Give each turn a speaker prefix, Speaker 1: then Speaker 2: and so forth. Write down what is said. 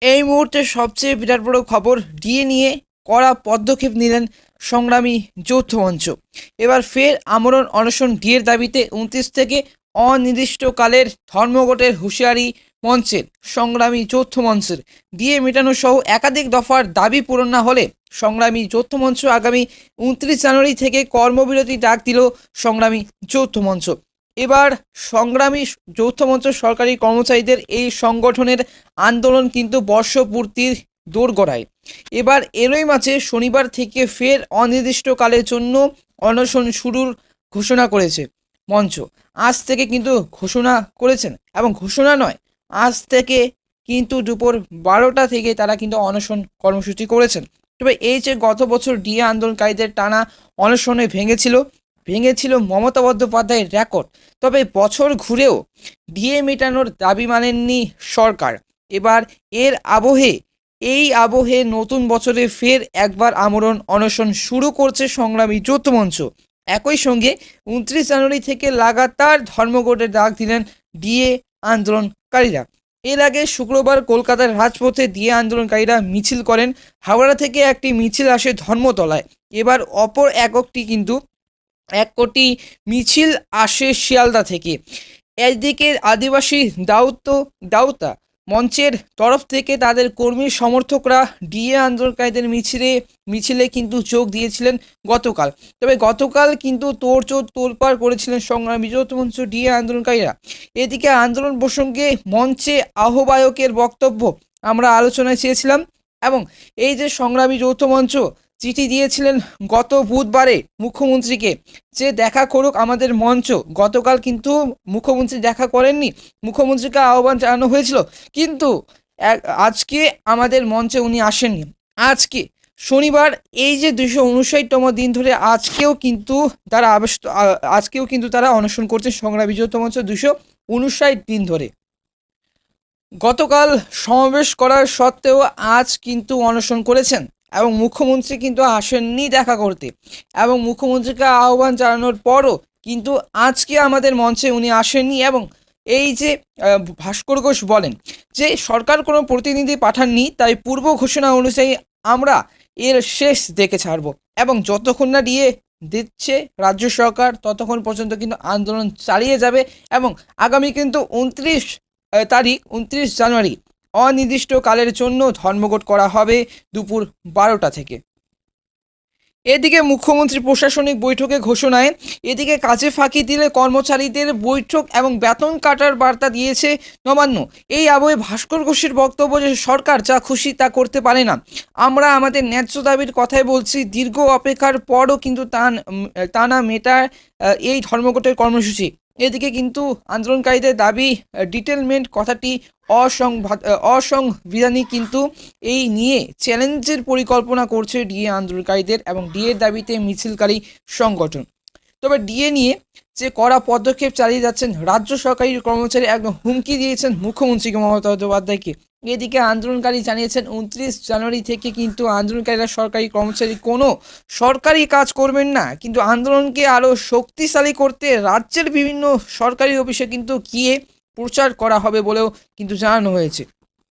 Speaker 1: এই মুহূর্তে সবচেয়ে বিরাট বড় খবর, ডিএ নিয়ে কড়া পদক্ষেপ নিলেন সংগ্রামী যৌথ মঞ্চ। এবার ফের আমরণ অনশন ডিএর দাবিতে 29 থেকে অনির্দিষ্টকালের ধর্মঘটের হুঁশিয়ারি মঞ্চের সংগ্রামী যৌথ মঞ্চের। ডিএ মেটানো সহ একাধিক দফার দাবি পূরণ না হলে সংগ্রামী যৌথ মঞ্চ আগামী 29 জানুয়ারি থেকে কর্মবিরতি ডাক দিল সংগ্রামী যৌথ মঞ্চ। এবার সংগ্রামী যৌথ মঞ্চ সরকারি কর্মচারীদের এই সংগঠনের আন্দোলন কিন্তু বর্ষপূর্তির দোরগোড়ায়। এবার এরই মাঝে শনিবার থেকে ফের অনির্দিষ্টকালের জন্য অনশন শুরুর ঘোষণা করেছে মঞ্চ। আজ থেকে কিন্তু ঘোষণা করেছেন, এবং ঘোষণা নয়, আজ থেকে কিন্তু দুপুর 12টা থেকে তারা কিন্তু অনশন কর্মসূচি করেছেন। তবে এই যে গত বছর ডিএ আন্দোলনকারীদের টানা অনশনে ভেঙেছিল মমতা বন্দ্যোপাধ্যায়ের রেকর্ড, তবে বছর ঘুরেও ডিএ মেটানোর দাবি মানেননি সরকার। এবার এই আবহে নতুন বছরে ফের একবার আমরণ অনশন শুরু করছে সংগ্রামী যৌথ মঞ্চ। একই সঙ্গে 29 জানুয়ারি থেকে লাগাতার ধর্মঘটের ডাক দিলেন ডিএ আন্দোলনকারীরা। এর আগে শুক্রবার কলকাতার রাজপথে ডিএ আন্দোলনকারীরা মিছিল করেন। হাওড়া থেকে একটি মিছিল আসে ধর্মতলায়। এবার অপর এক কোটি মিছিল আসে শিয়ালদা থেকে। একদিকে আদিবাসী দাউতা মঞ্চের তরফ থেকে তাদের কর্মী সমর্থকরা ডিএ আন্দোলনকারীদের মিছিলে কিন্তু যোগ দিয়েছিলেন গতকাল। তবে গতকাল কিন্তু তোড়পাড় করেছিলেন সংগ্রামী যৌথ মঞ্চ ডিএ আন্দোলনকারীরা। এদিকে আন্দোলন প্রসঙ্গে মঞ্চে আহ্বায়কের বক্তব্য আমরা আলোচনায় চেয়েছিলাম, এবং এই যে সংগ্রামী যৌথ মঞ্চ চিঠি দিয়েছিলেন গত বুধবারে মুখ্যমন্ত্রীকে, যে দেখা করুক আমাদের মঞ্চ। গতকাল কিন্তু মুখ্যমন্ত্রী দেখা করেননি, মুখ্যমন্ত্রীকে আহ্বান জানানো হয়েছিল, কিন্তু আজকে আমাদের মঞ্চে উনি আসেননি। আজকে শনিবার, এই যে 259তম দিন ধরে আজকেও কিন্তু তারা অনশন করছে সংগ্রামী যৌথ মঞ্চ 259 দিন ধরে। গতকাল সমাবেশ করার সত্ত্বেও আজ কিন্তু অনশন করেছেন, এবং মুখ্যমন্ত্রী কিন্তু আসেননি দেখা করতে, এবং মুখ্যমন্ত্রীকে আহ্বান জানানোর পরও কিন্তু আজকে আমাদের মঞ্চে উনি আসেননি। এবং এই যে ভাস্কর ঘোষ বলেন যে সরকার কোনো প্রতিনিধি পাঠাননি, তাই পূর্ব ঘোষণা অনুযায়ী আমরা এর শেষ দেখে ছাড়ব, এবং যতক্ষণ না ডিএ দিচ্ছে রাজ্য সরকার ততক্ষণ পর্যন্ত কিন্তু আন্দোলন চালিয়ে যাবে। এবং আগামী কিন্তু 29 জানুয়ারি অনির্দিষ্টকালের জন্য ধর্মঘট করা হবে দুপুর 12টা থেকে। এদিকে মুখ্যমন্ত্রী প্রশাসনিক বৈঠকে ঘোষণায়, এদিকে কাজে ফাঁকি দিলে কর্মচারীদের বৈঠক এবং বেতন কাটার বার্তা দিয়েছে নবান্ন। এই আবহে ভাস্কর ঘোষের বক্তব্য যে সরকার যা খুশি তা করতে পারে না, আমরা আমাদের ন্যায্য দাবির কথাই বলছি। দীর্ঘ অপেক্ষার পরও কিন্তু তা না মেটায় এই ধর্মঘটের কর্মসূচি। এদিকে কিন্তু আন্দোলনকারীদের দাবি ডিটেলমেন্ট কথাটি অসাংবিধানিক, কিন্তু এই নিয়ে চ্যালেঞ্জের পরিকল্পনা করছে ডিএ আন্দোলনকারীদের এবং ডিএর দাবিতে মিছিলকারী সংগঠন। তবে ডিএ নিয়ে যে কড়া পদক্ষেপ চালিয়ে যাচ্ছেন রাজ্য সরকারি কর্মচারী, একদম হুমকি দিয়েছেন মুখ্যমন্ত্রীকে মমতা বন্দ্যোপাধ্যায়কে। এদিকে আন্দোলনকারী জানিয়েছেন 29 জানুয়ারি থেকে কিন্তু আন্দোলনকারীরা সরকারি কর্মচারী কোনো সরকারি কাজ করবেন না, কিন্তু আন্দোলনকে আরও শক্তিশালী করতে রাজ্যের বিভিন্ন সরকারি অফিসে কিন্তু গিয়ে প্রচার করা হবে বলেও কিন্তু জানানো হয়েছে।